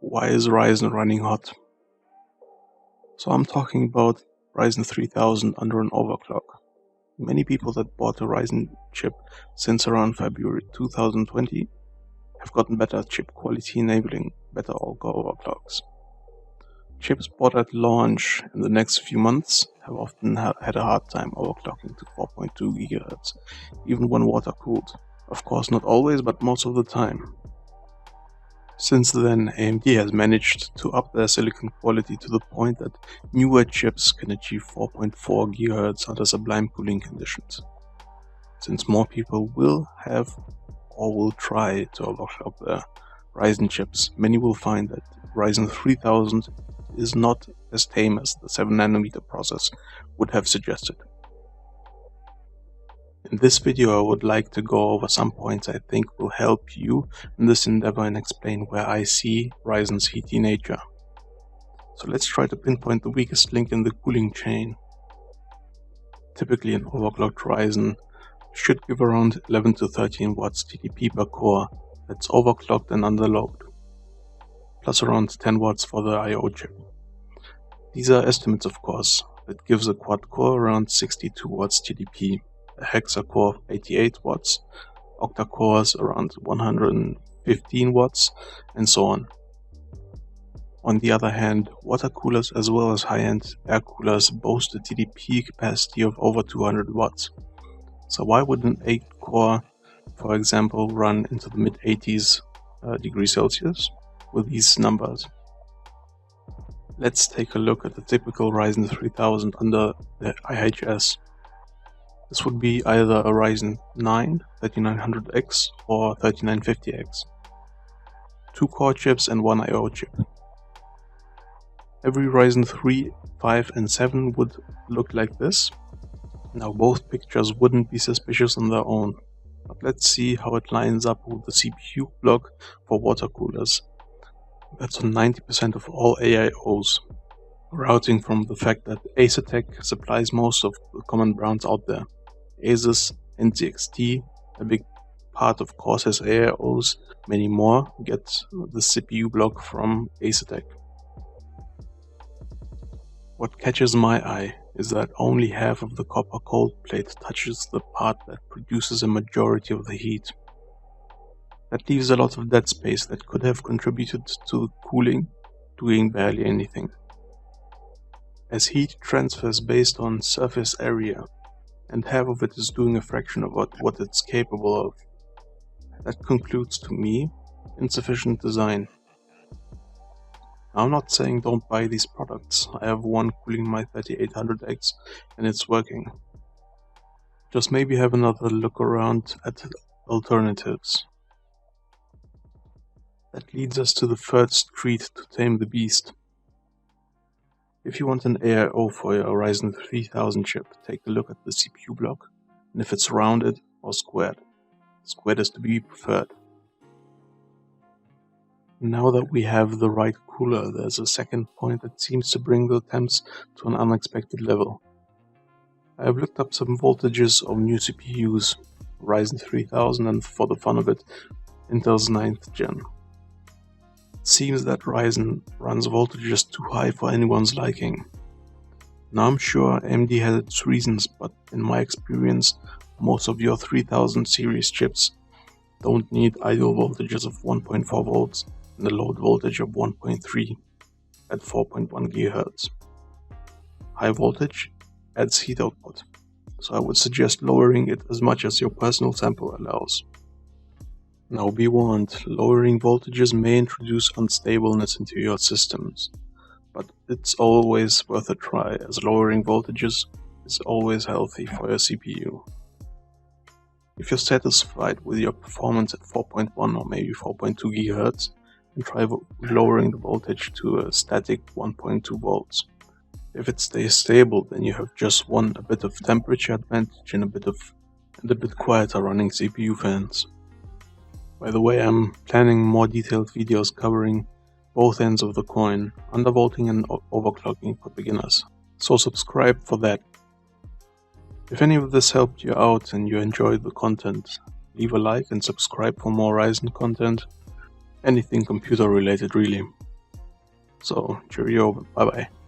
Why is Ryzen running hot? So I'm talking about Ryzen 3000 under an overclock. Many people that bought a Ryzen chip since around February 2020 have gotten better chip quality, enabling better overclocks. Chips bought at launch in the next few months have often had a hard time overclocking to 4.2 GHz, even when water cooled. Of course not always, but most of the time. Since then, AMD has managed to up their silicon quality to the point that newer chips can achieve 4.4 GHz under sublime cooling conditions. Since more people will have or will try to overclock their Ryzen chips, many will find that Ryzen 3000 is not as tame as the 7nm process would have suggested. In this video I would like to go over some points I think will help you in this endeavor and explain where I see Ryzen's heaty nature. So let's try to pinpoint the weakest link in the cooling chain. Typically an overclocked Ryzen should give around 11 to 13 watts TDP per core that's overclocked and under load, plus around 10 watts for the I/O chip. These are estimates of course. That gives a quad core around 62 watts TDP, a hexa core 88 watts, octa cores around 115 watts, and so on. On the other hand, water coolers as well as high-end air coolers boast a TDP capacity of over 200 watts. So why would an 8-core, for example, run into the mid-80s degrees Celsius with these numbers? Let's take a look at the typical Ryzen 3000 under the IHS. This would be either a Ryzen 9 3900X or 3950X. 2 core chips and 1 I/O chip. Every Ryzen 3, 5 and 7 would look like this. Now both pictures wouldn't be suspicious on their own, but let's see how it lines up with the CPU block for water coolers. That's on 90% of all AIOs, routing from the fact that Acertec supplies most of the common brands out there. Asus, NZXT, a big part of Corsair's AIOs, many more get the CPU block from Acertec. What catches my eye is that only half of the copper cold plate touches the part that produces a majority of the heat. That leaves a lot of dead space that could have contributed to the cooling doing barely anything. As heat transfers based on surface area, and half of it is doing a fraction of what it's capable of, that concludes to me insufficient design. I'm not saying don't buy these products. I have one cooling my 3800X and it's working. Just maybe have another look around at alternatives. That leads us to the first treat to tame the beast. If you want an AIO for your Ryzen 3000 chip, take a look at the CPU block, and if it's rounded or squared. Squared is to be preferred. Now that we have the right cooler, there's a second point that seems to bring the temps to an unexpected level. I have looked up some voltages of new CPUs, Ryzen 3000 and for the fun of it, Intel's 9th gen. It seems that Ryzen runs voltages too high for anyone's liking. Now I'm sure AMD has its reasons, but in my experience, most of your 3000 series chips don't need idle voltages of 1.4 volts and a load voltage of 1.3 at 4.1 GHz. High voltage adds heat output, so I would suggest lowering it as much as your personal sample allows. Now be warned, lowering voltages may introduce unstableness into your systems, but it's always worth a try, as lowering voltages is always healthy for your CPU. If you're satisfied with your performance at 4.1 or maybe 4.2 GHz, then try lowering the voltage to a static 1.2 volts. If it stays stable, then you have just a bit of temperature advantage and a bit quieter running CPU fans. By the way, I'm planning more detailed videos covering both ends of the coin, undervolting and overclocking for beginners, so subscribe for that. If any of this helped you out and you enjoyed the content, leave a like and subscribe for more Ryzen content, anything computer related really. So cheerio, bye bye.